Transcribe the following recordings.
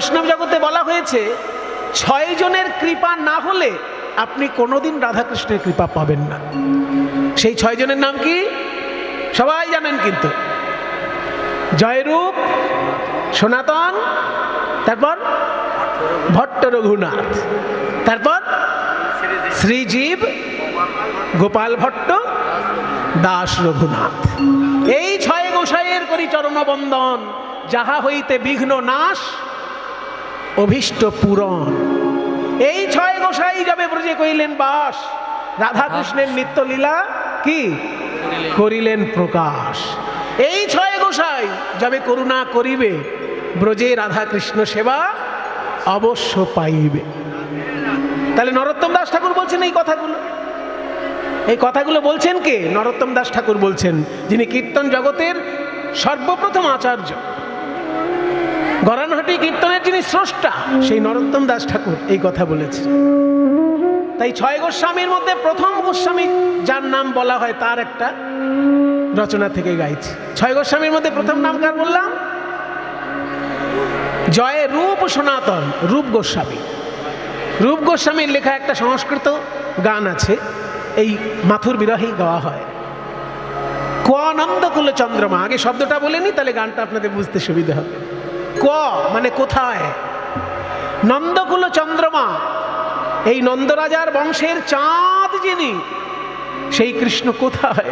বৈষ্ণব জগতে বলা হয়েছে 6 জনের কৃপা না হলে আপনি কোনোদিন রাধাকৃষ্ণের কৃপা পাবেন না। সেই 6 জনের নাম কি সবাই জানেন কিন্তু, জয়রূপ, সনাতন, তারপর ভট্ট রঘুনাথ, তারপর শ্রীজীব, গোপাল ভট্ট, দাস রঘুনাথ। এই 6 গোসাইয়ের করি চরণবন্দন, যাহা হইতে বিঘ্ন নাশ, অভীষ্ট পূরণ। এই 6 গোসাই যাবে ব্রজে কইলেন বাস, রাধাকৃষ্ণের নিত্যলীলা কি করিলেন প্রকাশ। এই 6 গোসাই যাবে করুণা করিবে, ব্রজে রাধাকৃষ্ণ সেবা অবশ্য পাইবে। তাহলে নরোত্তম দাস ঠাকুর বলছেন এই কথাগুলো। এই কথাগুলো বলছেন কে? নরোত্তম দাস ঠাকুর বলছেন, যিনি কীর্তন জগতের সর্বপ্রথম আচার্য, গরানহাটি কীর্তনের যিনি স্রষ্টা, সেই নরোত্তম দাস ঠাকুর এই কথা বলেছেন। তাই 6 গোস্বামীর মধ্যে প্রথম গোস্বামী যার নাম বলা হয় তার একটা রচনা থেকে গাইছে। 6 গোস্বামীর মধ্যে প্রথম নাম কার বললাম? জয় রূপ সনাতন, রূপ গোস্বামী। রূপ গোস্বামীর লেখা একটা সংস্কৃত গান আছে, এই মাথুর বিরহেই গাওয়া হয়। ক নন্দকুল চন্দ্রমা, আগে শব্দটা বলেনি, তাহলে গানটা আপনাদের বুঝতে সুবিধা হবে। ক মানে কোথায়, নন্দকুল চন্দ্রমা, এই নন্দরাজার বংশের চাঁদ যিনি, সেই কৃষ্ণ কোথায়?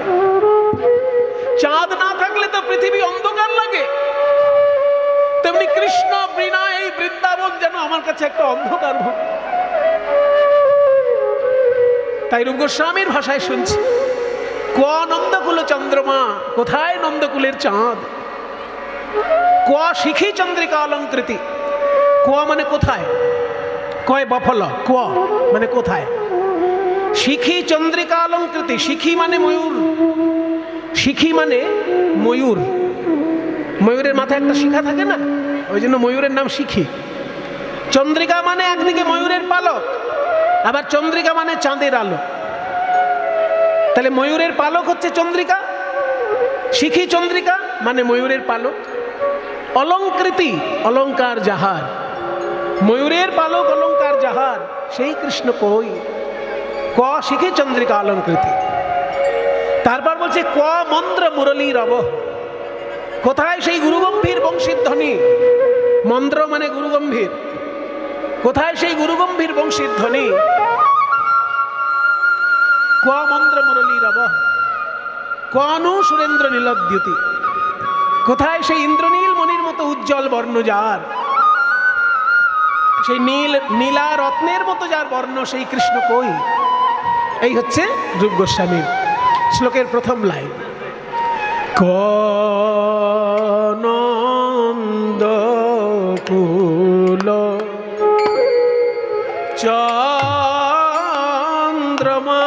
চাঁদ না থাকলে তো পৃথিবী অন্ধকার লাগে, তেমনি কৃষ্ণ বিনা এই বৃন্দাবন যেন আমার কাছে একটা অন্ধকার ভূমি। তাই রূপ গোস্বামীর ভাষায় শুনছি, ক নন্দকুল চন্দ্রমা, কোথায় নন্দকুলের চাঁদ? ক শিখি চন্দ্রিকা অলঙ্কৃতি, ক মানে কোথায়, কয় বফল, ক মানে কোথায়। শিখি চন্দ্রিকা অলঙ্কৃতি, শিখি মানে ময়ূর, শিখি মানে ময়ূর, ময়ূরের মাথায় একটা শিখা থাকে না, ওই জন্য ময়ূরের নাম শিখি। চন্দ্রিকা মানে একদিকে ময়ূরের পালক, আবার চন্দ্রিকা মানে চাঁদের আলো। তাহলে ময়ূরের পালক হচ্ছে চন্দ্রিকা, শিখি চন্দ্রিকা মানে ময়ূরের পালক। অলঙ্কৃতি, অলঙ্কার যাহার, ময়ূরের পালক অলঙ্কার যাহার, সেই কৃষ্ণ কই? ক শিখি চন্দ্রিকা অলঙ্কৃতি। তারপর বলছে ক মন্দ্র মুরলী রব, কোথায় সেই গুরুগম্ভীর বংশীর ধ্বনি? মন্দ্র মানে গুরুগম্ভীর, কোথায় সেই গুরুগম্ভীর বংশীর ধ্বনি? ক মন্দ্র মুরলী রব, কনু সুরেন্দ্র নীলদ্যুতি, কোথায় সেই ইন্দ্রনীল মণির মতো উজ্জ্বল বর্ণ যার, সেই নীল নীলা রত্নের মতো যার বর্ণ, সেই কৃষ্ণ কই? এই হচ্ছে রূপ গোস্বামীর শ্লোকের প্রথম লাইন। ক নন্দকুল চন্দ্রমা,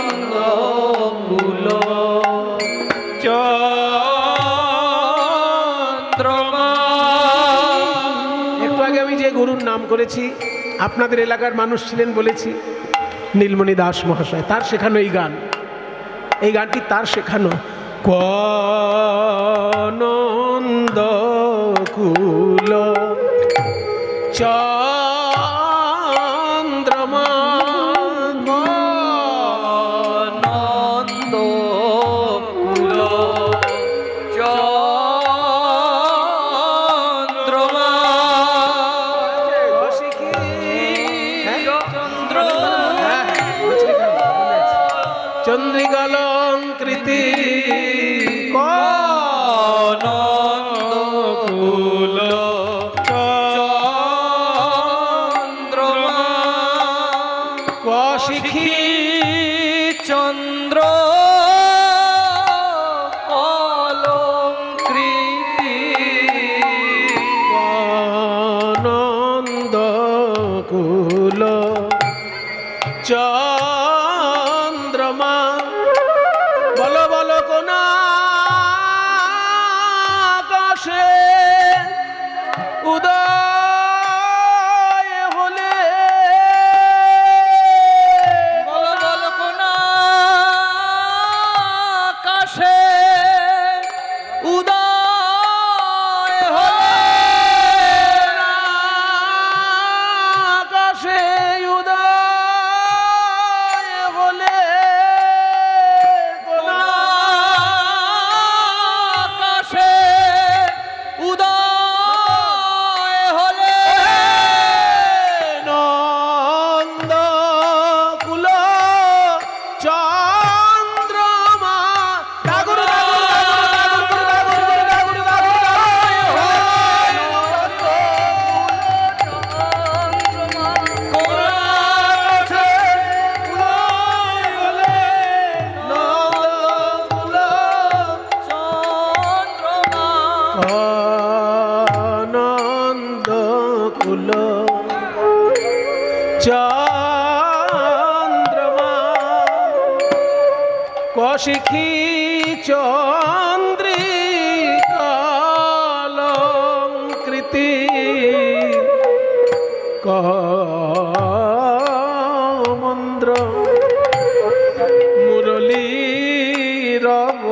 নন্দকুল চন্দ্রমা। একটু আগে আমি যে গুরুর নাম করেছি, আপনাদের এলাকার মানুষ ছিলেন বলেছি, নীলমণি দাস মহাশয়, তার শেখানো এই গান, এই গানটি তার শেখানো। ক নন্দকুল চন্দ্রমা, নন্দকুল চন্দ্রমা, চন্দ্রিকা অলঙ্কৃতি, ক নন্দকুল চন্দ্রমা, ক শিখি চন্দ্র অলঙ্কৃতি, ক নন্দকুল চন্দ্রমা। বলো বলো কোন আকাশে উদয় হলে, বলো বলো কোন আকাশে উদয় আনন্দ কুল চন্দ্রমা কশিখী চন্দ্রিকালঙ্কৃতি কমন্দ্র মুরলী রব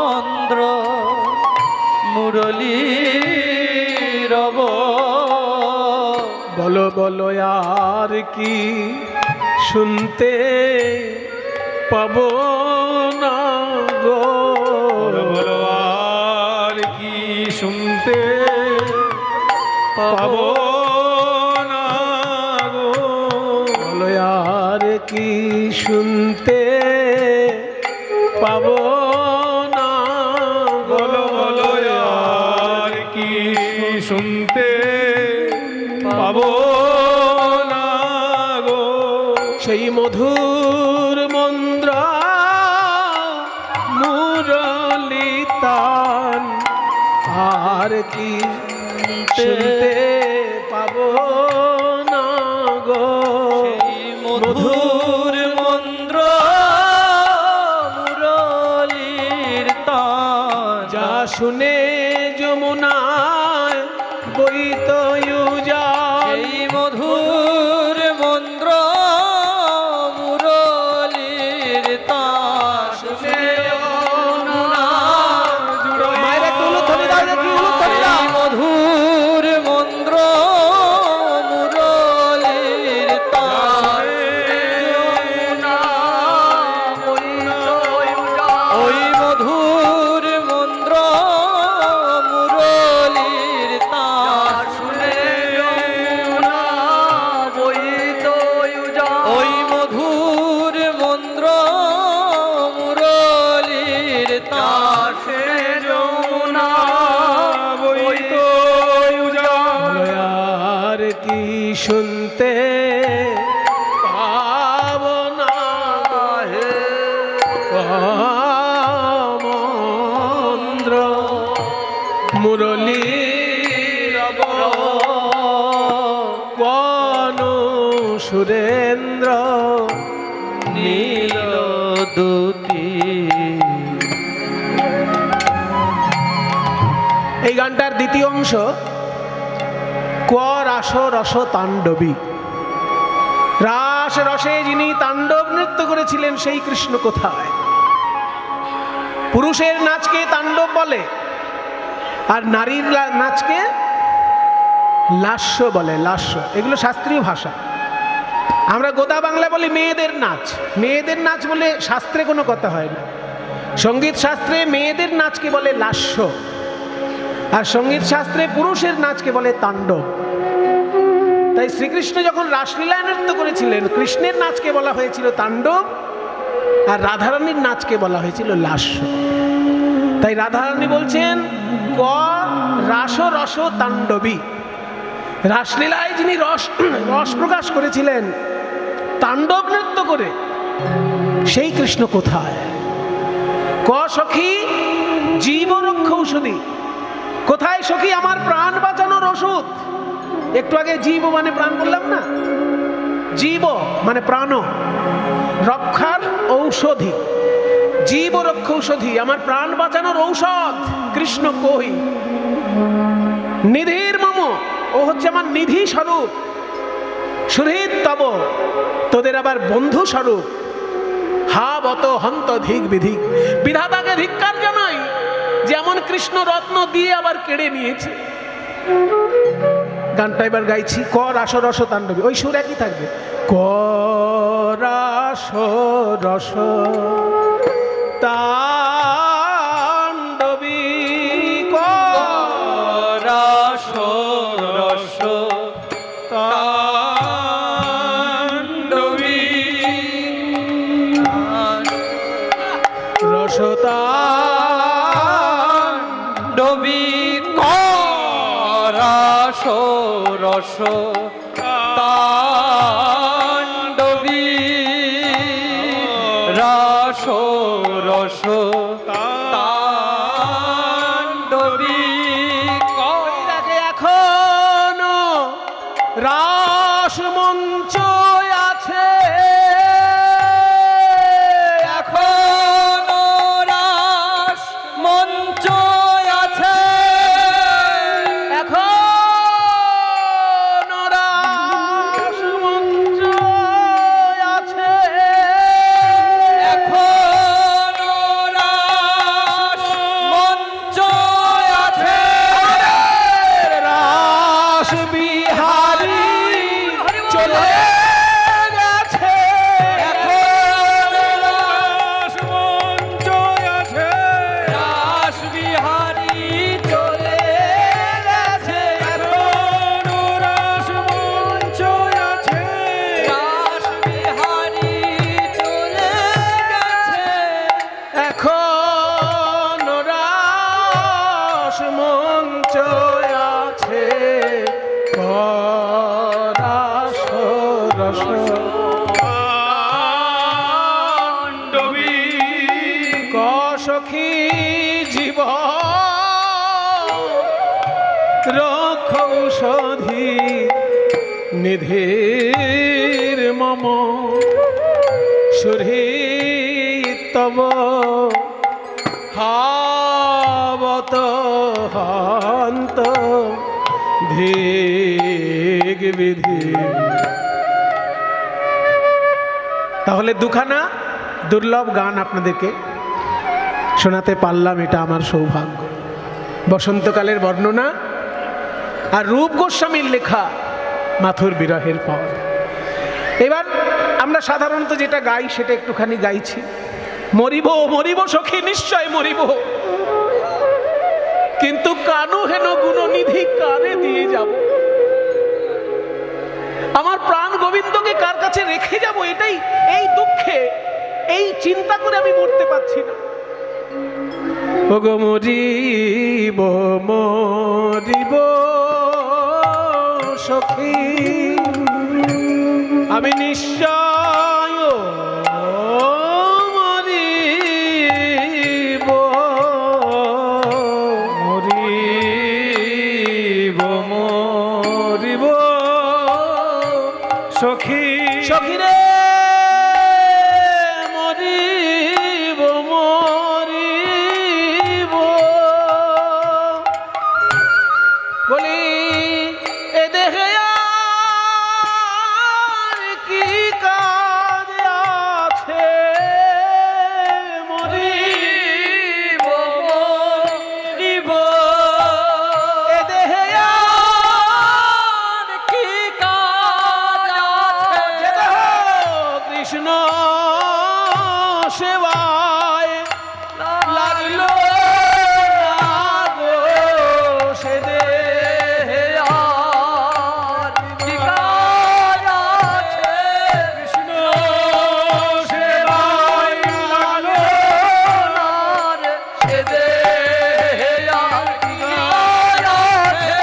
মন্দ্র মুরলী রব। বলো বলো আর কি শুনতে পাবো না গো, বলো আর কি শুনতে পাবো না গো, বলো আর কি শুনতে পাবো না গো, বলো বলো আর কি শুনতে পাবো না গো। সেই মধুর মন্দ্র মুরলিতান আর কি শুনতে পাবো না গো, সেই মধুর মন্দ্র মুরলীর তান যা শুনে যমুনায় বইত সেই মধুর মন্দ্র মুরলীর তান শুনে মধুর মন্দ্র মুরলীর তান ওই মধুর মন্দ্র মুরলীর তান শুনে ওই মধুর মন্দ্র মুরলীর তান আর কি শুনতে পাবো না হে মন্দ্র মুরলী রব কোন সুরেন্দ্র নীল দুতি। এই গানটার দ্বিতীয় অংশ ক রাস রস তাণ্ডবী। রাস রসে যিনি তাণ্ডব নৃত্য করেছিলেন সেই কৃষ্ণ কোথায়? পুরুষের নাচকে তাণ্ডব বলে আর নারীর নাচকে লাস্য বলে। লাস্য এগুলো শাস্ত্রীয় ভাষা। আমরা গোদা বাংলা বলি মেয়েদের নাচ। মেয়েদের নাচ বলে শাস্ত্রে কোনো কথা হয় না। সঙ্গীত শাস্ত্রে মেয়েদের নাচকে বলে লাস্য, আর সঙ্গীত শাস্ত্রে পুরুষের নাচকে বলে তাণ্ডব। তাই শ্রীকৃষ্ণ যখন রাসলীলায় নৃত্য করেছিলেন, কৃষ্ণের নাচকে বলা হয়েছিল তাণ্ডব আর রাধারানীর নাচকে বলা হয়েছিল লাস্য। তাই রাধারানী বলছেন ক রাস রস তাণ্ডবী। রাসলীলায় যিনি রস প্রকাশ করেছিলেন তাণ্ডব নৃত্য করে, সেই কৃষ্ণ কোথায়? ক সখী জীবরক্ষ ঔষধি। কোথায় সখী আমার প্রাণ বাঁচানোর ওষুধ? একটু আগে জীব মানে প্রাণ বললাম না, জীব মানে প্রাণ, রক্ষার ঔষধি, জীব রক্ষ ঔষধি, আমার প্রাণ বাঁচানোর ঔষধ কৃষ্ণ কই? নিধির মম, ও হচ্ছে আমার নিধি স্বরূপ। সুহৃদ তব, তোদের আবার বন্ধু স্বরূপ। হা বত হন্ত ধিক বিধিক, বিধাতাকে ধিক্কার জানাই যেমন কৃষ্ণ রত্ন দিয়ে আবার কেড়ে নিয়েছে। গানটা এবার গাইছি ক রাস রস তাণ্ডবী। ওই সুর একই থাকবে, ক রাস রস তাণ্ডবী, ক রাস রস তাণ্ডবী, রস তাণ্ডবী, রাস রস তাণ্ডবী, রাস রস তাণ্ডবী দেখে এখনো রাস মঞ্চ আছে, এখনো রাস মঞ্চ আছে, এখনো রাস মঞ্চ আছে, এখনো রাস মঞ্চ আছে, রাস বিহারী চলে গেছে, এখনো রাস মঞ্চ আছে, রাস বিহারী চলে গেছে, এখনো রাস মঞ্চ আছে, রাস বিহারী চলে গেছে, এখনো রাস মঞ্চ আছে, রাস রস তাণ্ডবী কসখী জীব রক্ষৌষধি নিধির মম সুরহি তব হাবত হন্ত ধিগ বিধি। তাহলে দুখানা দুর্লভ গান আপনাদেরকে শোনাতে পারলাম, এটা আমার সৌভাগ্য। বসন্তকালের বর্ণনা আর রূপ গোস্বামীর লেখা মাথুর বিরহের পর। এবার আমরা সাধারণত যেটা গাই সেটা একটুখানি গাইছি, মরিব মরিব সখী নিশ্চয় মরিব, কিন্তু কানু হেন গুণনিধি কারে দিয়ে যাব, আমার প্রাণ গোবিন্দকে কার কাছে রেখে যাব, এটাই এই দুঃখে এই চিন্তা করে আমি মরতে পারছি না। ওগো মরিব মরিব সখী আমি নিশ্চয় মরিব, মরিব মরিব সখী সখী রে মরিব মরিব, বলি এ দেহে আর কি কাজ আছে, মরিব মরিব এ দেহে আর কি কাজ আছে, যেতে হোক কৃষ্ণ সেবায় লাগলো না গো সে দেহে আর কি কাজ আছে, কৃষ্ণ সেবায় লাগলো না রে, সে দেহে আর কি কাজ আছে,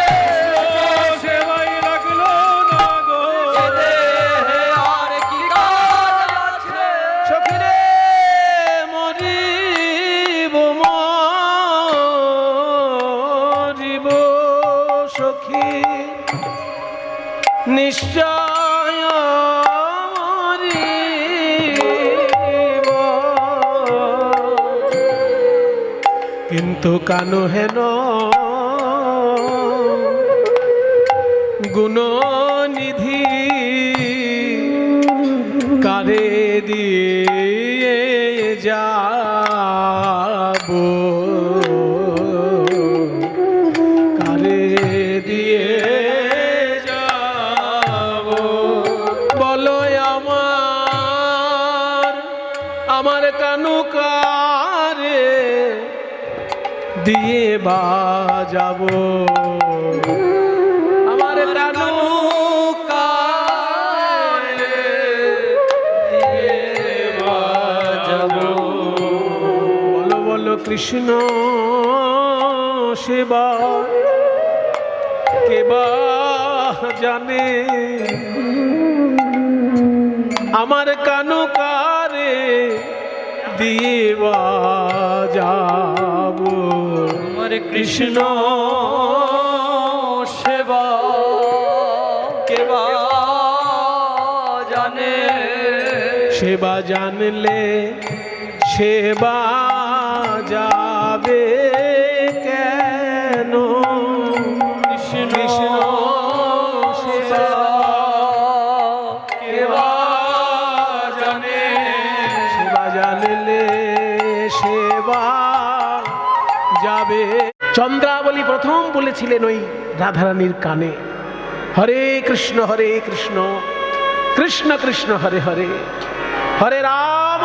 সেবায় লাগলো না গো, সে দেহে আর কি কাজ আছে, সখী রে মরিব মরিব সখী নিশ্চয় মরিব, কিন্তু কানু হেন গুণনিধি কারে দিয়ে যাব, কারে দিয়ে যাব, বলো আমার কানু কারে দিয়ে বাজাবো, আমার কানু কারে দিয়ে বাজাবো, বলো বলো কৃষ্ণ সেবা কেবা জানে, আমার কানু কারে দিয়ে বাজাবো আমার কৃষ্ণ সেবা কেবা জানে, সেবা জানলে সেবা যাবে কেন? কৃষ্ণ সেবা কেবা জানে, সেবা জানলে সেবা যাবে। চন্দ্রাবলী প্রথম বলেছিলেন ওই রাধারানীর কানে, হরে কৃষ্ণ কৃষ্ণ কৃষ্ণ হরে হরে, হরে রাম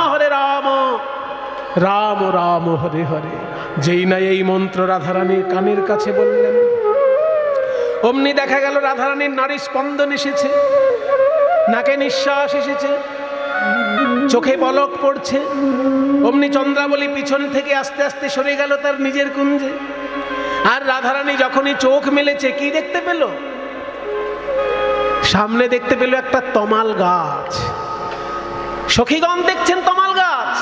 রাম রাম হরে হরে। যেই না এই মন্ত্র রাধারানীর কানের কাছে বললেন, অমনি দেখা গেল রাধারানীর নারী স্পন্দন এসেছে, নাকে নিঃশ্বাস এসেছে, চোখে পলক পড়ছে। অমনি চন্দ্রাবলী পিছন থেকে আস্তে আস্তে সরে গেল তার নিজের কুঞ্জে। আর রাধারানী যখনই চোখ মেলেছে, কি দেখতে পেল? সামনে দেখতে পেল একটা তমাল গাছ। সখীগণ দেখছেন তমাল গাছ,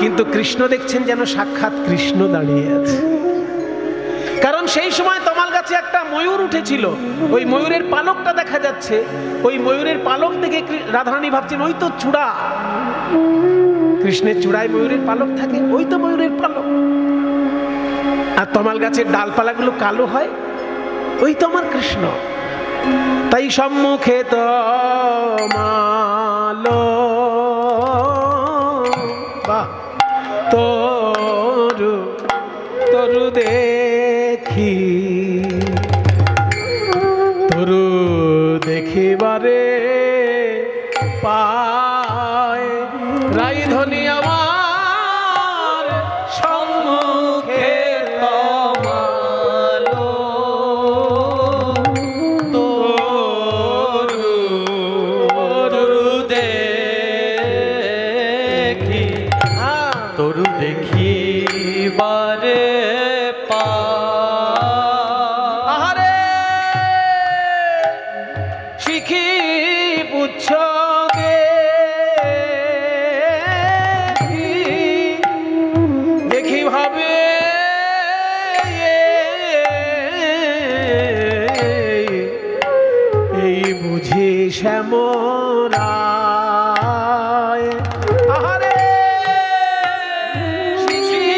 কিন্তু কৃষ্ণ দেখছেন যেন সাক্ষাৎ কৃষ্ণ দাঁড়িয়ে আছে। কারণ সেই সময় তমাল গাছে একটা ময়ূর উঠেছিল, ওই ময়ূরের পালকটা দেখা যাচ্ছে। ওই ময়ূরের পালক দেখে রাধারানী ভাবছেন, ওই তো চূড়া, কৃষ্ণের চূড়ায় ময়ূরের পালক থাকে, ওই তো ময়ূরের পালক। আর তমাল গাছের ডালপালাগুলো কালো হয়, ওই তো আমার কৃষ্ণ। তাই সম্মুখে তমালো বাহ তরু তরু দেখি, তরু দেখিবারে পায়, রাইধনি আমার সম্মুখে তমালো তরু তরু দেখি, তরু দেখিবারে পা। আহারে শিখি পুচ্ছ গে দেখি ভাবে এই বুঝি শ্যামরায়। আহারে শিখি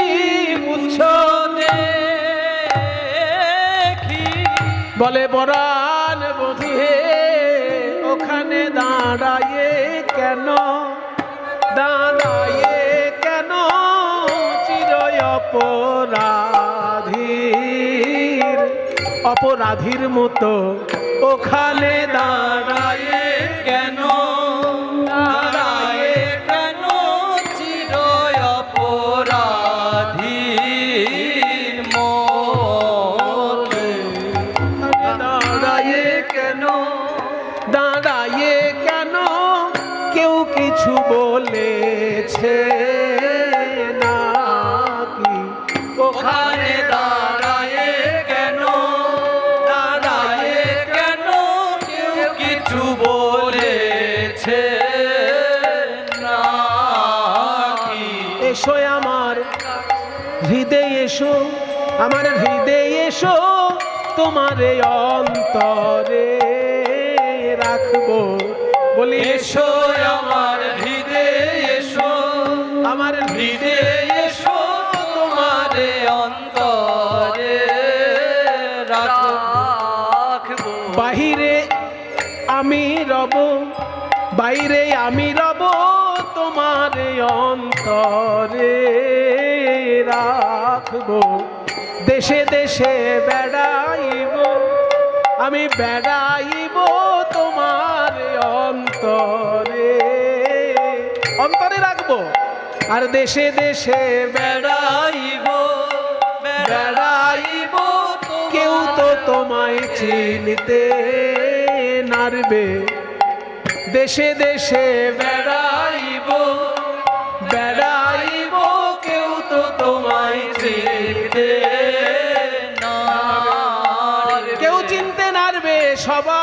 পুচ্ছ দেখি বলে বরান বুঝে ওখানে দাঁড়ায়ে কেন, দাঁড়ায়ে কেন চির অপরাধীর, অপরাধীর মতো ওখানে দাঁড়ায়ে কেন, দাঁড়ায়ে কেন চির অপরাধীর মতে, দাঁড়ায়ে কেন, দাঁড়ায়ে কেন, কেউ কিছু বলেছে নাকি ওখানে দাঁড়ায়ে কেন, দাঁড়ায়ে কেন কেউ কিছু বলেছে নাকি। এসো আমার হৃদয় এসো, আমার হৃদয় এসো, তোমার এই অন্তরে রাখবো। বলি এসো আমার হৃদয়ে এসো, আমার হৃদয় হৃদয়ে এসো, তোমার অন্তরে রাখবো। বাহিরে আমি রব, বাইরে আমি রব, তোমার অন্তরে রাখবো। দেশে দেশে বেড়াইব, আমি বেড়াইব তোমার অন্তরে, অন্তরে রাখবো। আর দেশে দেশে বেড়াইব বেড়াইব কেউ তো তোমায় চিনতে নারবে। দেশে দেশে বেড়াইব বেড়াইব কেউ তো তোমায় চিনতে নারবে। কেউ চিনতে নারবে, সবাই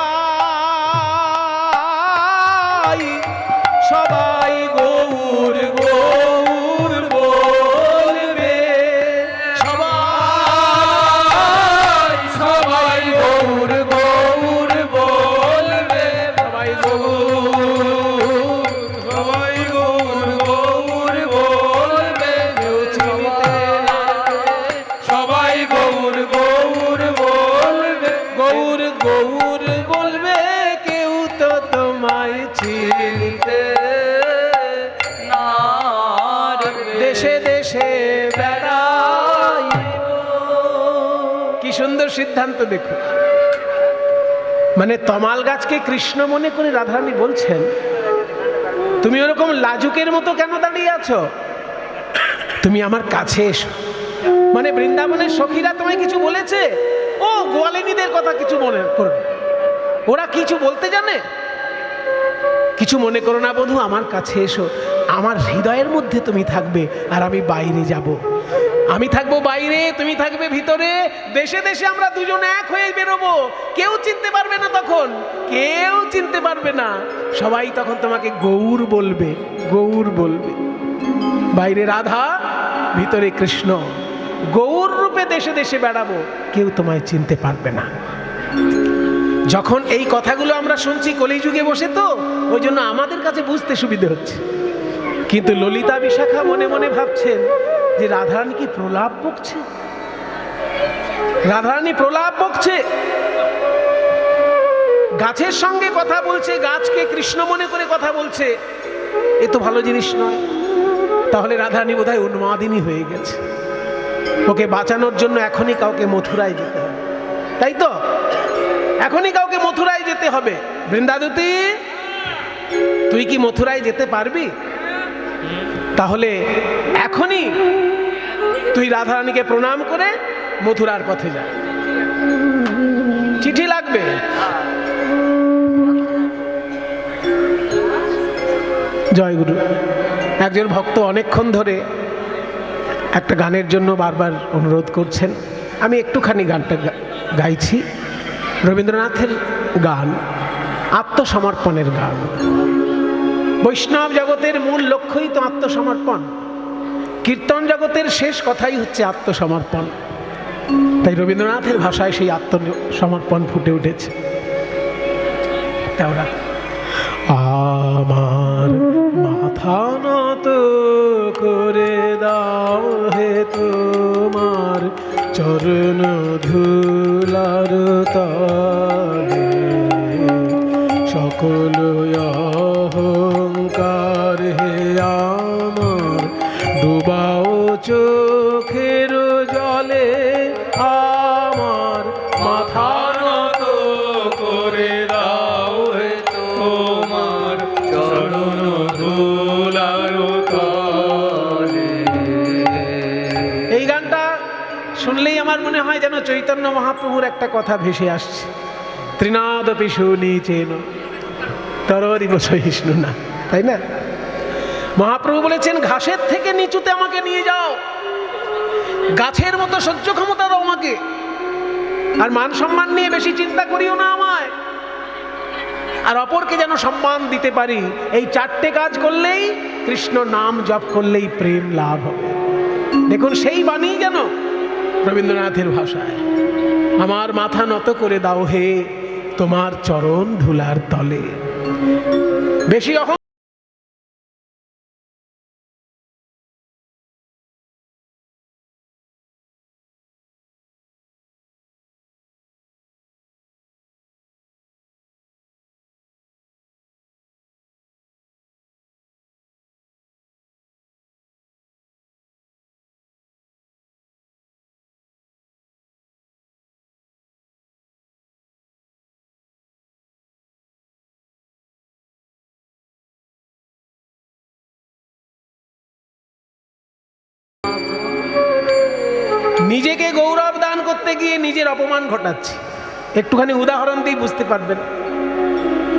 সবাই গৌর গৌর বেড়াইব। কি সুন্দর সিদ্ধান্ত দেখো। মানে তমাল গাছকে কৃষ্ণ মনে করে রাধারানী বলছেন, তুমি ওরকম লাজুকের মতো কেন দাঁড়িয়ে আছো, তুমি আমার কাছে এসো। মানে বৃন্দাবনের সখীরা তোমায় কিছু বলেছে? ও গোয়ালিনীদের কথা কিছু মনে করো না। ওরা কিছু বলতে জানে? কিছু মনে করো না বধূ, আমার কাছে এসো। আমার হৃদয়ের মধ্যে তুমি থাকবে, আর আমি বাইরে যাব। আমি থাকবো বাইরে, তুমি থাকবে ভিতরে। দেশে দেশে আমরা দুজন এক হয়ে বেরোবো। কেউ চিনতে পারবে না তখন, কেউ চিনতে পারবে না। সবাই তখন তোমাকে গৌর বলবে, গৌর বলবে। বাইরে রাধা, ভিতরে কৃষ্ণ। গৌর রূপে দেশে দেশে বেড়াবো, কেউ তোমায় চিনতে পারবে না। যখন এই কথাগুলো আমরা শুনছি কলিযুগে বসে, তো ওই জন্য আমাদের কাছে বুঝতে সুবিধে হচ্ছে। কিন্তু ললিতা বিশাখা মনে মনে ভাবছেন যে রাধারানী কি প্রলাপ বকছে, রাধারানী প্রলাপ বকছে। গাছের সঙ্গে কথা বলছে, গাছকে কৃষ্ণ মনে করে কথা বলছে, এ তো ভালো জিনিস নয়। তাহলে রাধারানী বোধহয় উন্মাদিনী হয়ে গেছে। ওকে বাঁচানোর জন্য এখনই কাউকে মথুরায় যেতে হবে, তাই তো? এখনই কাউকে মথুরায় যেতে হবে। বৃন্দাদুতি, তুই কি মথুরায় যেতে পারবি? তাহলে এখনই তুই রাধারানীকে প্রণাম করে মথুরার পথে যা। চিঠি লাগবে? জয় গুরু। একজন ভক্ত অনেকক্ষণ ধরে একটা গানের জন্য বারবার অনুরোধ করছেন। আমি একটুখানি গানটা গাইছি। রবীন্দ্রনাথের গান, আত্মসমর্পণের গান। বৈষ্ণব জগতের মূল লক্ষ্যই তো আত্মসমর্পণ। কীর্তন জগতের শেষ কথাই হচ্ছে আত্মসমর্পণ। তাই রবীন্দ্রনাথের ভাষায় সেই আত্মসমর্পণ ফুটে উঠেছে। আমার মাথা নত করে দাও হে তোমার চরণ ধুলার তলে, সকল অহংকার হে আমার ডুবাও চোখের জলে। আমার মাথা নত করে দাও হে তোমার চরণ ধুলার তলে। এই গানটা শুনলেই আমার মনে হয় যেন চৈতন্য মহাপ্রভুর একটা কথা ভেসে আসছে, ত্রিনাদপি সুনীচেন তরোরিব সহিষ্ণু না, তাই না? মহাপ্রভু বলেছেন, ঘাসের থেকে নিচুতে আমাকে নিয়ে যাও, গাছের মতো সহ্য ক্ষমতা দাও আমাকে, আর মান সম্মান নিয়ে বেশি চিন্তা করিও না আমায়, আর অপরকে যেন সম্মান দিতে পারি। এই চারটে কাজ করলেই, কৃষ্ণ নাম জপ করলেই প্রেম লাভ হবে। দেখুন সেই বাণী যেন রবীন্দ্রনাথের ভাষায়, আমার মাথা নত করে দাও হে তোমার চরণ ধুলার তলে। বেশি নিজেকে গৌরব দান করতে গিয়ে নিজের অপমান ঘটাচ্ছি। একটুখানি উদাহরণ দিয়ে বুঝতে পারবেন।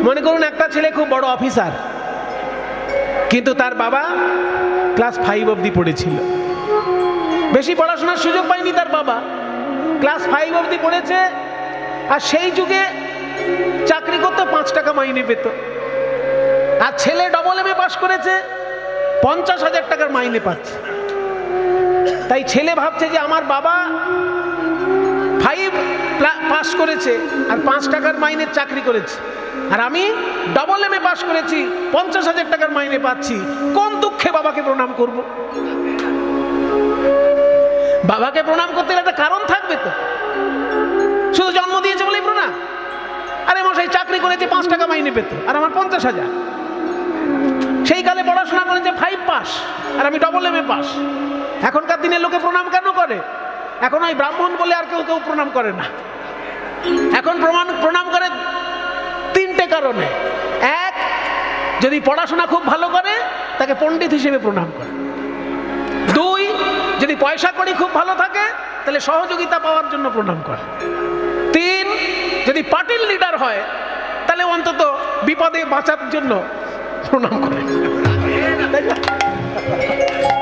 মনে করুন একটা ছেলে খুব বড় অফিসার, কিন্তু তার বাবা ক্লাস 5 অবধি পড়েছিল, বেশি পড়াশোনার সুযোগ পায়নি। তার বাবা ক্লাস 5 অবধি পড়েছে, আর সেই যুগে চাকরি করতে 5 টাকা মাইনে পেত। আর ছেলে ডবল এমএ পাস করেছে, 50,000 টাকার মাইনে পাচ্ছে। তাই ছেলে ভাবছে যে আমার বাবা 5 পাস করেছে আর 5 টাকার মাইনের চাকরি করেছে, আর আমি ডবল এমএ পাস করেছি, 50,000 টাকার মাইনে পাচ্ছি। কোন দুঃখে বাবাকে প্রণাম করব? বাবাকে প্রণাম করতে একটা কারণ থাকবে তো, শুধু জন্ম দিয়েছে বলেই প্রণাম? আরে মশাই চাকরি করেছে, 5 টাকা মাইনে পেত, আর আমার 50,000। সেই কালে পড়াশোনা করেছে 5 পাস, আর আমি ডবল এমএ পাস। এখনকার দিনে লোকে প্রণাম কেন করে? এখন ওই ব্রাহ্মণ বলে আর কেউ কেউ প্রণাম করে না। এখন প্রণাম করে তিনটে কারণে। এক, যদি পড়াশোনা খুব ভালো করে তাকে পণ্ডিত হিসেবে প্রণাম করে। দুই, যদি পয়সা কড়ি খুব ভালো থাকে তাহলে সহযোগিতা পাওয়ার জন্য প্রণাম করে। তিন, যদি পার্টির লিডার হয় তাহলে অন্তত বিপদে বাঁচার জন্য প্রণাম করে।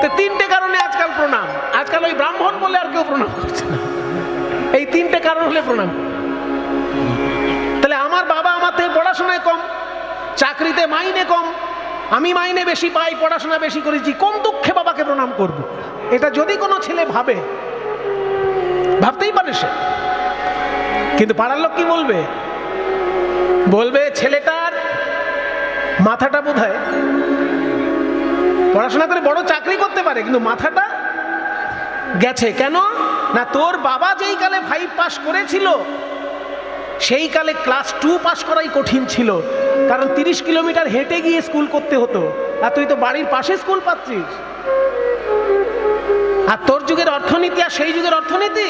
তো তিনটে কারণে আজকাল প্রণাম। আজকাল ওই ব্রাহ্মণ বলে আর কেউ প্রণাম করছে না। এই তিনটে কারণ হলে প্রণাম। তাহলে আমার বাবা আমার থেকে পড়াশোনায় কম, চাকরিতে মাইনে কম, আমি মাইনে বেশি পাই, পড়াশোনা বেশি করেছি, কোন দুঃখে বাবাকে প্রণাম করব? এটা যদি কোনো ছেলে ভাবে, ভাবতেই পারে সে। কিন্তু পাড়ার লোক কি বলবে? বলবে ছেলেটার মাথাটা বোধহয় পড়াশোনা করে বড় চাকরি করতে পারে কিন্তু মাথাটা গেছে। কেন না, তোর বাবা যেই কালে 5 পাস করেছিল সেই কালে ক্লাস 2 পাস করাই কঠিন ছিল, কারণ 30 কিলোমিটার হেঁটে গিয়ে স্কুল করতে হতো, আর তুই তো বাড়ির পাশে স্কুল পাচ্ছিস। আর তোর যুগের অর্থনীতি আর সেই যুগের অর্থনীতি,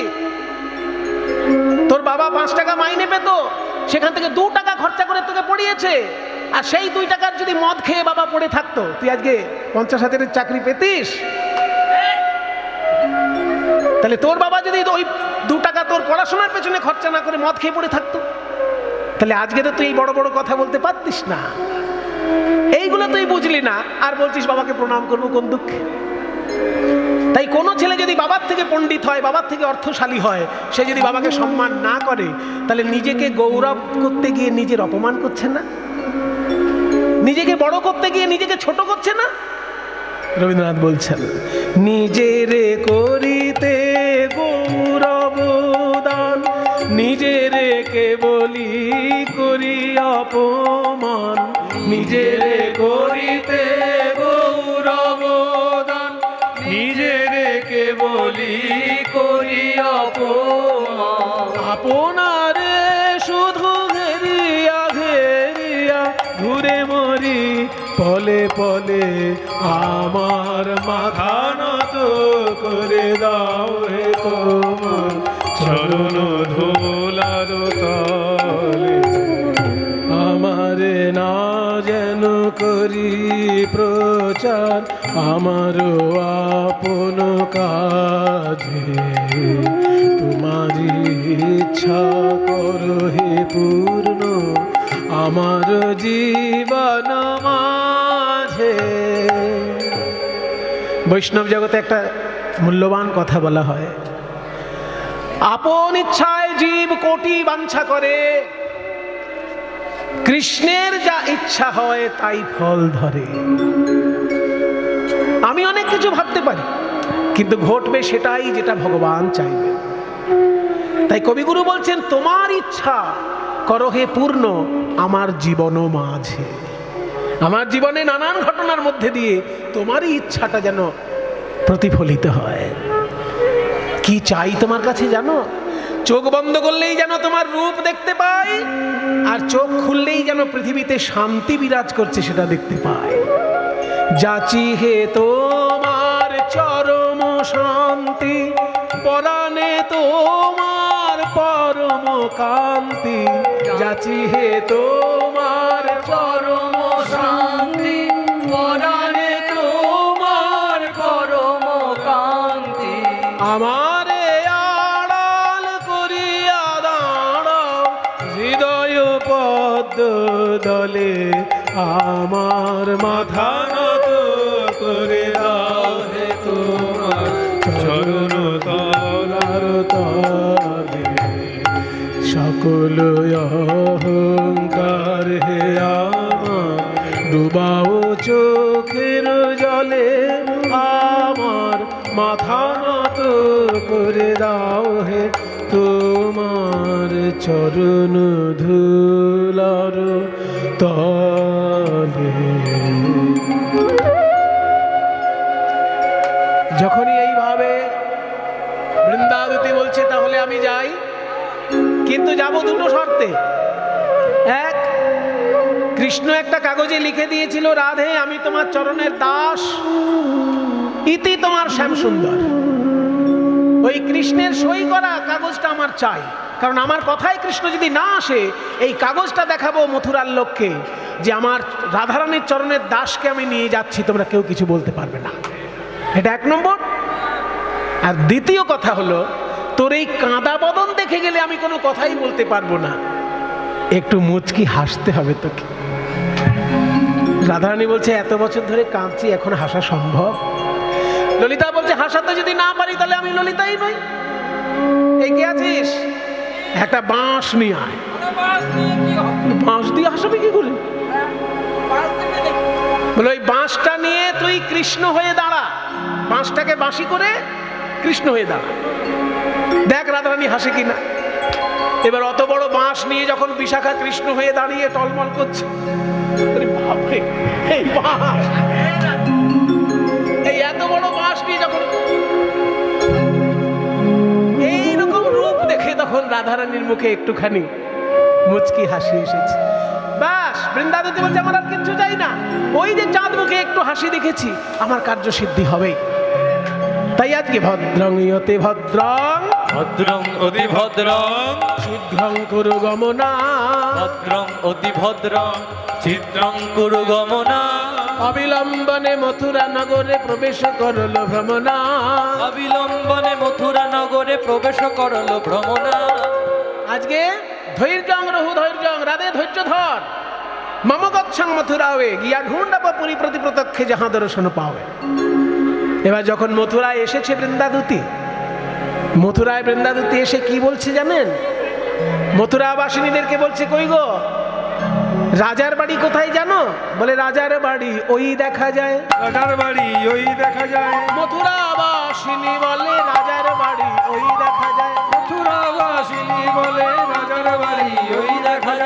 তোর বাবা 5 টাকা মাইনে পেত, সেখান থেকে 2 টাকা খরচা করে তোকে পড়িয়েছে, আর সেই 2 টাকার যদি মদ খেয়ে বাবা পড়ে থাকতো তুই আজকে 50,000-এর চাকরি পেতিস? তাহলে তোর বাবা যদি ওই 2 টাকা তোর পড়াশোনার পেছনে খরচা না করে মদ খেয়ে পড়ে থাকতো, তাহলে আজকে তো তুই এই বড় বড় কথা বলতে পারতিস না। এইগুলো তুই বুঝলি না, আর বলছিস বাবাকে প্রণাম করবো কোন দুঃখে? তাই কোনো ছেলে যদি বাবার থেকে পণ্ডিত হয়, বাবার থেকে অর্থশালী হয়, সে যদি বাবাকে সম্মান না করে তাহলে নিজেকে গৌরব করতে গিয়ে নিজের অপমান করছে না? নিজেকে বড় করতে গিয়ে নিজেকে ছোট করছে না? রবীন্দ্রনাথ বলছেন, নিজের করিতে গৌরব দান, নিজের কেবলি করি অপমান, নিজের করিতে গৌরব দান, নিজের কেবলি করি অপমান, আপনারে শুধু ঘেরিয়া ঘেরিয়া ঘুরে মরি পলে পলে, আমার মাথা নত করে দাও হে তোমার চরণ ধুলার তলে, আমার না যেন করি প্রচার আমার আপন কাজে, তোমারি ইচ্ছা করো হে পূর্ণ আমার জীবন মাঝে। বৈষ্ণব জগতে একটা মূল্যবান কথা বলা হয়, আপন ইচ্ছায় জীব কোটি বাঞ্ছা করে, কৃষ্ণের যা ইচ্ছা হয় তাই ফল ধরে। আমি অনেক কিছু ভাবতে পারি কিন্তু ঘটবে সেটাই যেটা ভগবান চাইবে। তাই কবিগুরু বলছেন, তোমার ইচ্ছা করো হে পূর্ণ আমার জীবন মাঝে। আমার জীবনে নানান ঘটনার মধ্যে দিয়ে তোমারই ইচ্ছাটা যেন প্রতিফলিত হয়। কি চাই তোমার কাছে জানো? চোখ বন্ধ করলেই যেন তোমার রূপ দেখতে পাই, আর চোখ খুললেই যেন পৃথিবীতে শান্তি বিরাজ করছে সেটা দেখতে পাই। যাচি হে তোমার চরম শান্তি, পরাণে তোমার পরম কান্তি, যাচি হে তোমার চরম শান্তি, পরাণে তোমার পরম কান্তি, আমারে আড়াল করিয়া দাঁড়াও হৃদয় পদ্ম দলে, আমার মাথা নত করে দাও হে তোমার চরণ তলার তলে, সকল অহংকার হে আমার ডুবাও চোখের জলে, আমার মাথা নত করে দাও হে তোমার চরণ ধুলার তলে। যখনই এইভাবে বৃন্দাবতী বলছে তাহলে আমি যাই, কিন্তু যাব দুটো শর্তে। এক, কৃষ্ণ একটা কাগজে লিখে দিয়েছিল, রাধে আমি তোমার চরণের দাস, ইতি তোমার শ্যাম সুন্দর। ওই কৃষ্ণের সই করা কাগজটা আমার চাই, কারণ আমার কথায় কৃষ্ণ যদি না আসে, এই কাগজটা দেখাবো মথুরার লোককে যে আমার রাধারানীর চরণের দাসকে আমি নিয়ে যাচ্ছি, তোমরা কেউ কিছু বলতে পারবে না। এটা এক নম্বর। আর দ্বিতীয় কথা হলো, তোর এই কাঁদা বদন দেখে গেলে আমি কোনো কথাই বলতে পারবো না, একটু মুচকি হাসতে হবে তোকে। রাধারানী বলছে এত বছর ধরে কাঁদছি, এখন হাসা সম্ভব? ললিতা বলছে হাসাতে যদি না পারি তাহলে আমি ললিতাই নই। এই কে আছিস, একটা বাঁশ নিয়ে আয়। বাঁশ দিয়ে হাসাবি কি করে? বলে ওই বাঁশটা নিয়ে তুই কৃষ্ণ হয়ে দাঁড়া, বাঁশটাকে বাঁশি করে কৃষ্ণ হয়ে দাঁড়া, দেখ রাধারানী হাসে কিনা। এবার অত বড় বাঁশ নিয়ে যখন বিশাখা কৃষ্ণ হয়ে দাঁড়িয়ে টলমল করছে, বাপরে এই বাঁশ, এই এত বড় বাঁশ নিয়ে যখন এইরকম রূপ দেখে, তখন রাধারানীর মুখে একটুখানি মুচকি হাসি এসেছে। বাস বৃন্দাবতী বলছে আমার আর কিচ্ছু চাই না, ওই যে চাঁদ মুখে একটু হাসি দেখেছি, আমার কার্য সিদ্ধি হবে। তাই আজকে ভদ্রং ইয়তে ভদ্রং, ভদ্রং অতি ভদ্রং, শীঘ্রং কুরু গমনা, ভদ্রং অতি ভদ্রং, চিত্রং কুরু গমনা, অবিলম্বনে মথুরা নগরে প্রবেশ করল ভ্রমণা, অবিলম্বনে মথুরা নগরে প্রবেশ করল ভ্রমণা। আজকে ধৈর্যং রহু ধৈর্যং, রাধে ধৈর্য ধর, মম গচ্ছং মথুরাবে গিয়া ঢুন্ডাব পুরী প্রতি প্রত্যক্ষে যাহা দর্শন পাবে। এবার যখন মথুরায় এসেছে বৃন্দাদূতি, মথুরায় বৃন্দাদূতি এসে কি বলছে জানেন? মথুরাবাসিনীদেরকে বলছে কই গো, রাজার বাড়ি কোথায় জানো? বলে রাজার বাড়ি ওই দেখা যায়, রাজার বাড়ি ওই দেখা যায়। মথুরাবাসিনী বলে রাজার